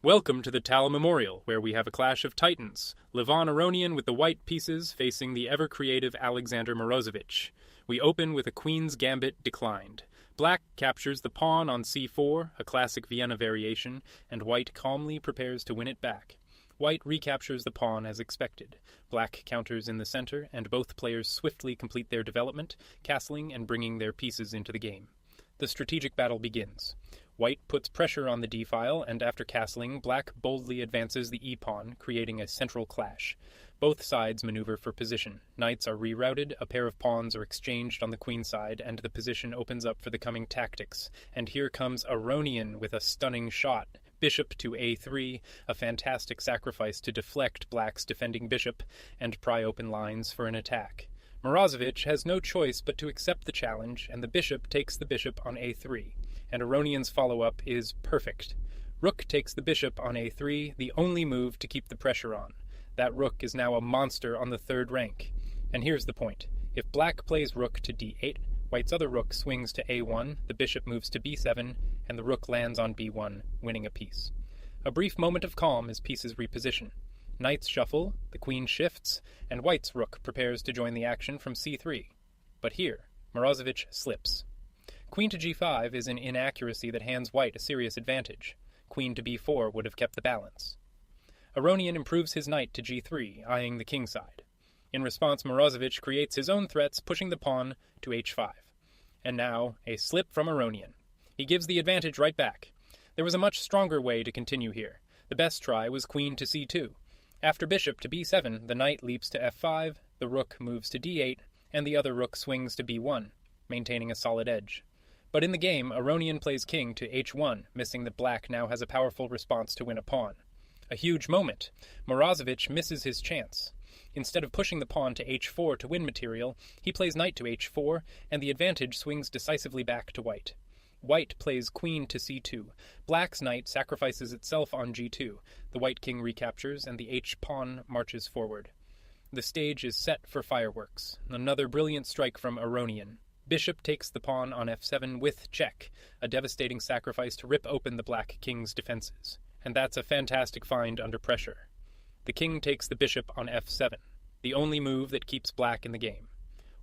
Welcome to the Tal Memorial, where we have a clash of titans. Levon Aronian with the white pieces facing the ever-creative Alexander Morozevich. We open with a queen's gambit declined. Black captures the pawn on c4, a classic Vienna variation, and white calmly prepares to win it back. White recaptures the pawn as expected. Black counters in the center, and both players swiftly complete their development, castling and bringing their pieces into the game. The strategic battle begins. White puts pressure on the d-file, and after castling, Black boldly advances the e-pawn, creating a central clash. Both sides maneuver for position. Knights are rerouted, a pair of pawns are exchanged on the queen side, and the position opens up for the coming tactics. And here comes Aronian with a stunning shot. Bishop to a3, a fantastic sacrifice to deflect Black's defending bishop, and pry open lines for an attack. Morozevich has no choice but to accept the challenge, and the bishop takes the bishop on a3. And Aronian's follow-up is perfect. Rook takes the bishop on a3, the only move to keep the pressure on. That rook is now a monster on the third rank. And here's the point. If Black plays rook to d8, White's other rook swings to a1, the bishop moves to b7, and the rook lands on b1, winning a piece. A brief moment of calm as pieces reposition. Knights shuffle, the queen shifts, and White's rook prepares to join the action from c3. But here, Morozevich slips. Queen to g5 is an inaccuracy that hands White a serious advantage. Queen to b4 would have kept the balance. Aronian improves his knight to g3, eyeing the king side. In response, Morozevich creates his own threats, pushing the pawn to h5. And now, a slip from Aronian. He gives the advantage right back. There was a much stronger way to continue here. The best try was queen to c2. After bishop to b7, the knight leaps to f5, the rook moves to d8, and the other rook swings to b1, maintaining a solid edge. But in the game, Aronian plays king to h1, missing that Black now has a powerful response to win a pawn. A huge moment. Morozevich misses his chance. Instead of pushing the pawn to h4 to win material, he plays knight to h4, and the advantage swings decisively back to White. White plays queen to c2. Black's knight sacrifices itself on g2. The white king recaptures, and the h-pawn marches forward. The stage is set for fireworks. Another brilliant strike from Aronian. Bishop takes the pawn on f7 with check, a devastating sacrifice to rip open the Black king's defenses. And that's a fantastic find under pressure. The king takes the bishop on f7, the only move that keeps Black in the game.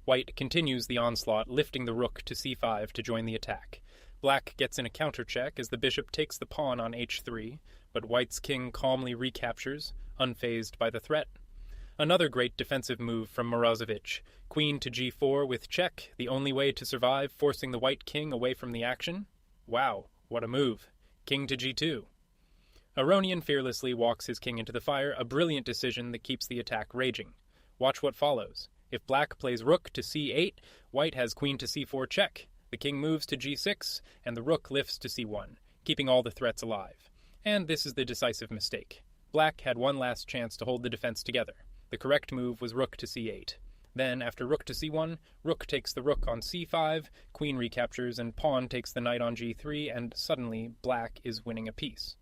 White continues the onslaught, lifting the rook to c5 to join the attack. Black gets in a counter-check as the bishop takes the pawn on h3, but White's king calmly recaptures, unfazed by the threat. Another great defensive move from Morozevich. Queen to g4 with check, the only way to survive, forcing the white king away from the action. Wow, what a move. King to g2. Aronian fearlessly walks his king into the fire, a brilliant decision that keeps the attack raging. Watch what follows. If Black plays rook to c8, White has queen to c4 check. The king moves to g6, and the rook lifts to c1, keeping all the threats alive. And this is the decisive mistake. Black had one last chance to hold the defense together. The correct move was rook to c8. Then, after rook to c1, rook takes the rook on c5, queen recaptures, and pawn takes the knight on g3, and suddenly Black is winning a piece.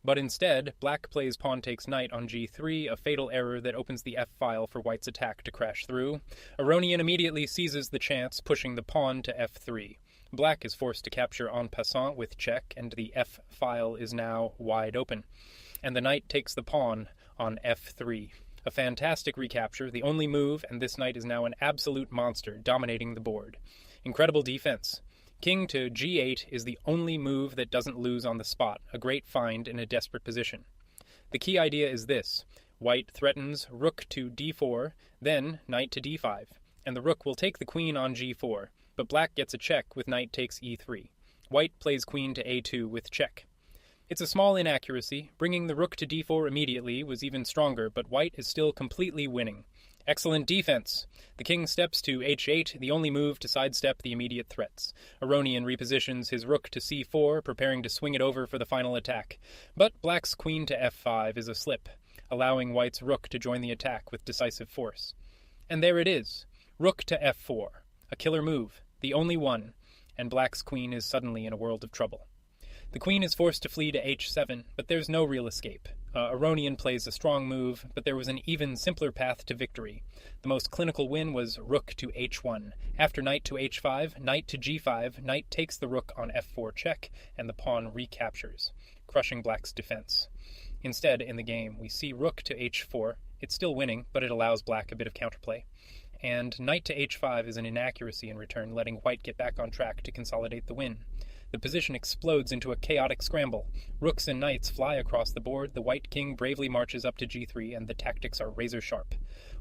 But instead, Black plays pawn takes knight on g3, a fatal error that opens the f-file for White's attack to crash through. Aronian immediately seizes the chance, pushing the pawn to f3. Black is forced to capture en passant with check, and the f-file is now wide open. And the knight takes the pawn on f3. A fantastic recapture, the only move, and this knight is now an absolute monster, dominating the board. Incredible defense. King to g8 is the only move that doesn't lose on the spot, a great find in a desperate position. The key idea is this. White threatens rook to d4, then knight to d5, and the rook will take the queen on g4, but Black gets a check with knight takes e3. White plays queen to a2 with check. It's a small inaccuracy. Bringing the rook to d4 immediately was even stronger, but White is still completely winning. Excellent defense. The king steps to h8, the only move to sidestep the immediate threats. Aronian repositions his rook to c4, preparing to swing it over for the final attack. But Black's queen to f5 is a slip, allowing White's rook to join the attack with decisive force. And there it is. Rook to f4. A killer move, the only one, and Black's queen is suddenly in a world of trouble. The queen is forced to flee to h7, but there's no real escape. Aronian plays a strong move, but there was an even simpler path to victory. The most clinical win was rook to h1. After knight to h5, knight to g5, knight takes the rook on f4 check, and the pawn recaptures. crushing black's defense. Instead, in the game, we see rook to h4. It's still winning, but it allows black a bit of counterplay. And knight to h5 is an inaccuracy in return, letting white get back on track to consolidate the win. The position explodes into a chaotic scramble. Rooks and knights fly across the board, the white king bravely marches up to g3, and the tactics are razor sharp.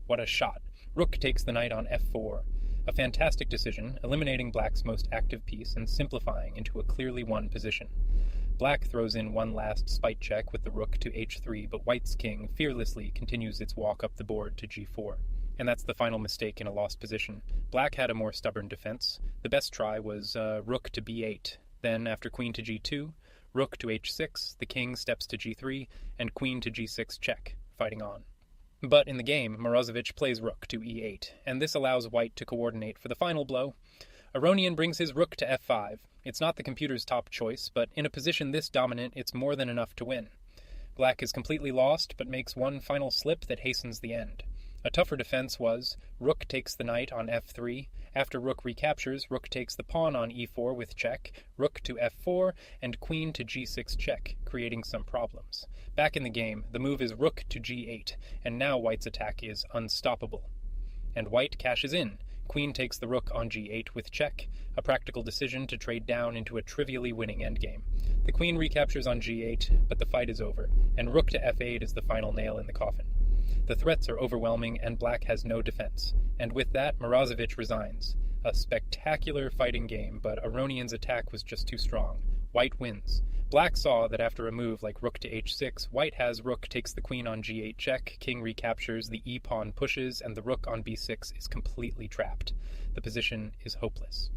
What a shot. Rook takes the knight on f4. A fantastic decision, eliminating black's most active piece and simplifying into a clearly won position. Black throws in one last spite check with the rook to h3, but white's king fearlessly continues its walk up the board to g4. And that's the final mistake in a lost position. Black had a more stubborn defense. The best try was rook to b8. Then, after queen to g2, rook to h6, the king steps to g3, and queen to g6 check, fighting on. But in the game, Morozevich plays rook to e8, and this allows white to coordinate for the final blow. Aronian brings his rook to f5. It's not the computer's top choice, but in a position this dominant, it's more than enough to win. Black is completely lost, but makes one final slip that hastens the end. A tougher defense was, rook takes the knight on f3. After rook recaptures, rook takes the pawn on e4 with check, rook to f4, and queen to g6 check, creating some problems. Back in the game, the move is rook to g8, and now white's attack is unstoppable. And white cashes in. Queen takes the rook on g8 with check, a practical decision to trade down into a trivially winning endgame. The queen recaptures on g8, but the fight is over, and rook to f8 is the final nail in the coffin. The threats are overwhelming, and black has no defense, and with that, Morozevich resigns. A spectacular fighting game, but Aronian's attack was just too strong. White wins. Black saw that after a move like rook to h6, white has rook takes the queen on g8 check, king recaptures, the e-pawn pushes, and the rook on b6 is completely trapped. The position is hopeless.